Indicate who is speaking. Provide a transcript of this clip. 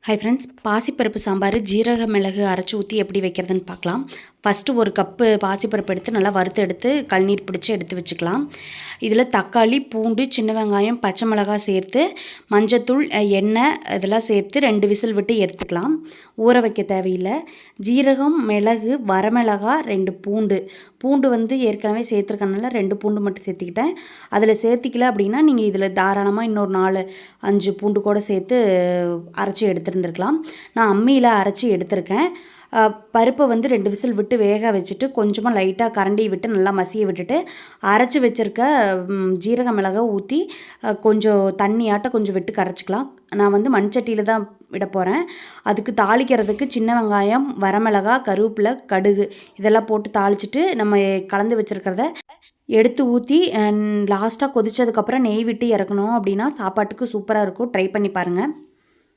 Speaker 1: Hi friends, பாசிப்பருப்பு சாம்பார் ஜீரக மிளகு அரைச்சி ஊற்றி எப்படி வைக்கிறதுன்னு பார்க்கலாம். ஃபஸ்ட்டு ஒரு கப்பு பாசிப்பருப்பு எடுத்து நல்லா வறுத்து எடுத்து கழுநீர் பிடிச்சி எடுத்து வச்சுக்கலாம். இதில் தக்காளி, பூண்டு, சின்ன வெங்காயம், பச்சை மிளகாய் சேர்த்து மஞ்சத்தூள், எண்ணெய் இதெல்லாம் சேர்த்து 2 விசில் விட்டு எடுத்துக்கலாம். ஊற வைக்க தேவையில்லை. ஜீரகம், மிளகு, வரமிளகாய், 2 பூண்டு. பூண்டு வந்து ஏற்கனவே சேர்த்துருக்கனால 2 பூண்டு மட்டும் சேர்த்துக்கிட்டேன். அதில் சேர்த்திக்கல அப்படின்னா நீங்கள் இதில் தாராளமாக இன்னொரு 4, 5 பூண்டு கூட சேர்த்து அரைச்சி எடுத்துருந்துருக்கலாம். நான் அம்மியில் அரைச்சி எடுத்திருக்கேன். பருப்பை வந்து 2 விசில் விட்டு வேக வச்சுட்டு கொஞ்சமாக லைட்டாக கரண்டி விட்டு நல்லா மசிய விட்டுட்டு அரைச்சி வச்சுருக்க ஜீரக மிளகை ஊற்றி கொஞ்சம் தண்ணியாட்டம் கொஞ்சம் விட்டு கரைச்சிக்கலாம். நான் வந்து மண்சட்டியில் தான் விட போகிறேன். அதுக்கு தாளிக்கிறதுக்கு சின்ன வெங்காயம், வரமிளகாய், கருவேப்பிலை, கடுகு இதெல்லாம் போட்டு தாளிச்சிட்டு நம்ம கலந்து வச்சுருக்கிறத எடுத்து ஊற்றி லாஸ்ட்டாக கொதித்ததுக்கப்புறம் நெய் விட்டு இறக்கணும் அப்படின்னா சாப்பாட்டுக்கு சூப்பராக இருக்கும். ட்ரை பண்ணி பாருங்கள்.